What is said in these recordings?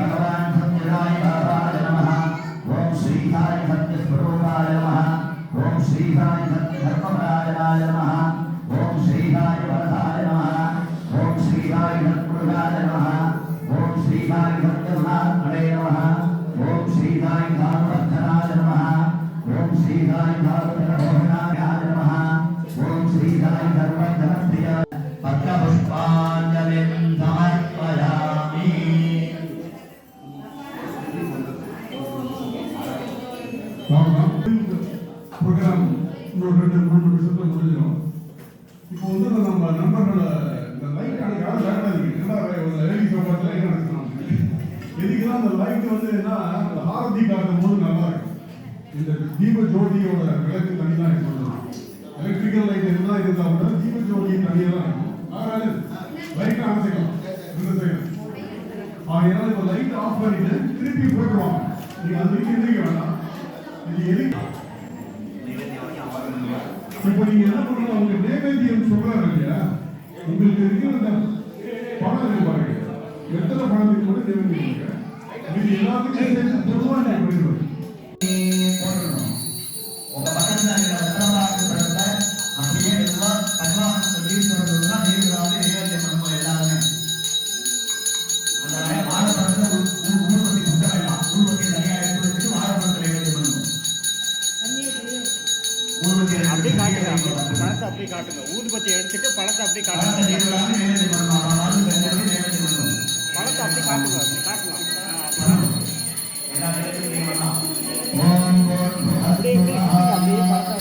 भगवान् सत्यराय बाबाय नमः। ओम श्री साई सत्य स्वरूपाय नमः। ओम श्री साई सत्य धर्मपरायणाय नमः। ओम श्री साई वरदाय नमः। ओम श्री साई सत्पुरुषाय नमः। ओम श्री साई सत्यनारायणाय नमः। ओम श्री साई धामवर्धनाय नमः। ओम श्री साई धामवर्धनाय नमः। ओम श्री साई सर्वधनप्रियाय पत्रपुष्पाञ्जलिं समर्पयामि। ப்ரோக்ராம் இன்னொரு 2-3 நிமிஷத்துல முடிஞ்சிடும். இப்போ வந்து நம்ம நண்பர்களோட இந்த லைட் அன்னைக்கு யாரும் வேண்டாதீங்க. ஏன்னா ஏழி சம்பளத்தில் லைட் அடிக்கலாம். எதுக்குன்னா அந்த லைட் வந்து என்ன அந்த ஆரத்தி காட்டும் போது நல்லா இருக்கும். இந்த தீப ஜோதியோட விளக்கு தனி தான் இருக்கும். எலக்ட்ரிக்கல் லைட் என்ன இருந்தால் கூட தீப ஜோதி தனியாக தான் இருக்கும். அதனால லைட்டை அணைச்சிக்கலாம். இந்த சைடு ஏன்னா இப்போ லைட் ஆஃப் பண்ணிட்டு திருப்பி போட்டுருவாங்க. நீங்கள் அது வரைக்கும் எந்திரிக்க வேண்டாம். இது எதுக்கு இப்போ நீங்க என்ன பண்ணணும், அவங்க நேவேத்தியம் சொல்றாரு இல்லையா, உங்களுக்கு இருக்கிற அந்த பணம் இருக்கு பாருங்க, எத்தனை பணத்துக்கு கூட நேவேத்தியம் இருக்கு, இது எல்லாத்துக்கும் சேர்த்து பொதுவாக பண்ணிடுவாங்க. உங்க பக்கத்துல அப்படியே எல்லாம் கல்வாணத்தை லீவ் சொல்றதுன்னா நீங்களாவது நேவேத்தியம் பண்ணுவோம் எல்லாருமே. அந்த வாழைப்பழத்தை ஊர்வத்தி குட்ட வேண்டாம், ஊர்வத்தி தனியாக எடுத்து வச்சுட்டு வாழைப்பழத்தை நேவேத்தியம் பண்ணுவோம். அப்படியே காட்டுங்க, பழத்தை அப்படியே காட்டுங்க. ஊதுபத்தி எடுத்துட்டு பழத்தை அப்படியே காட்டுங்க. பழத்தை அப்படியே காட்டுங்க, காட்டலாம். அப்படியே அப்படியே பழத்தை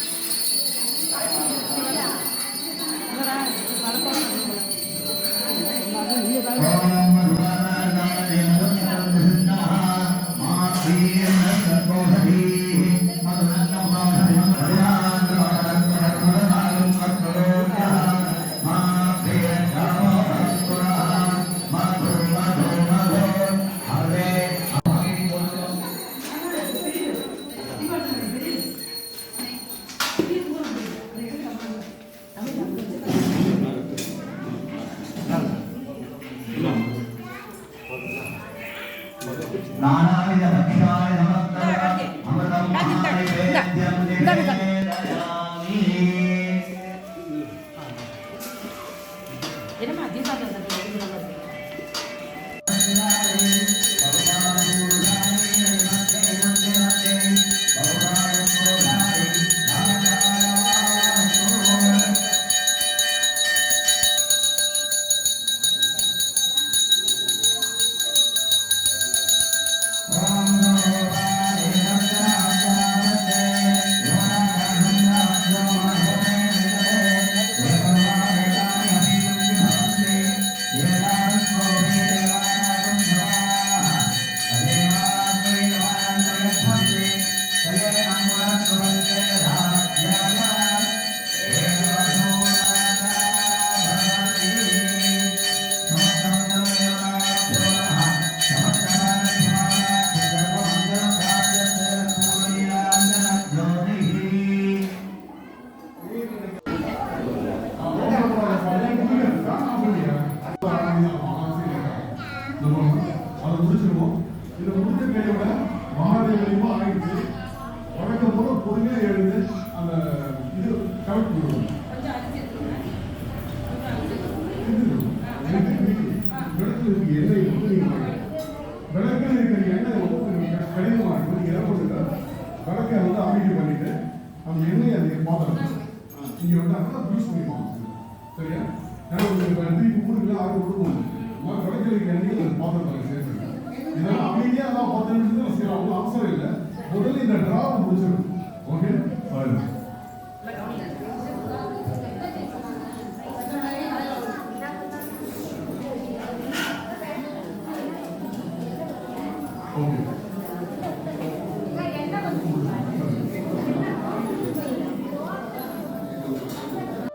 नानाविध भक्ष्याय नमः अमृतं नैवेद्यं निवेदयामि। என்னமா அதிசாரம் விளக்கில் இருக்கிற எண்ணெய் கடினமாக இருக்கும். நீங்கள் என்ன பண்ணுங்க, விளக்கை வந்து அமைதி பண்ணிட்டு அந்த எண்ணெயை அதை பாத்திரம் இங்கே வந்து அப்படின்னா யூஸ் பண்ணிப்பாங்க. சரியா? ஏன்னா உங்களுக்கு திருப்பி கொடுக்கல ஆர்டர் கொடுக்கணும். விளக்கில் இருக்கிற எண்ணெயை அந்த பாத்திரத்தில் சேர்த்துருங்க. இதெல்லாம் அமைதியாக தான் 10 நிமிஷத்துல செய்யலாம். அவ்வளோ அவசரம் இல்லை. முதல்ல இந்த டிராவை முடிச்சிடும். Okay, okay.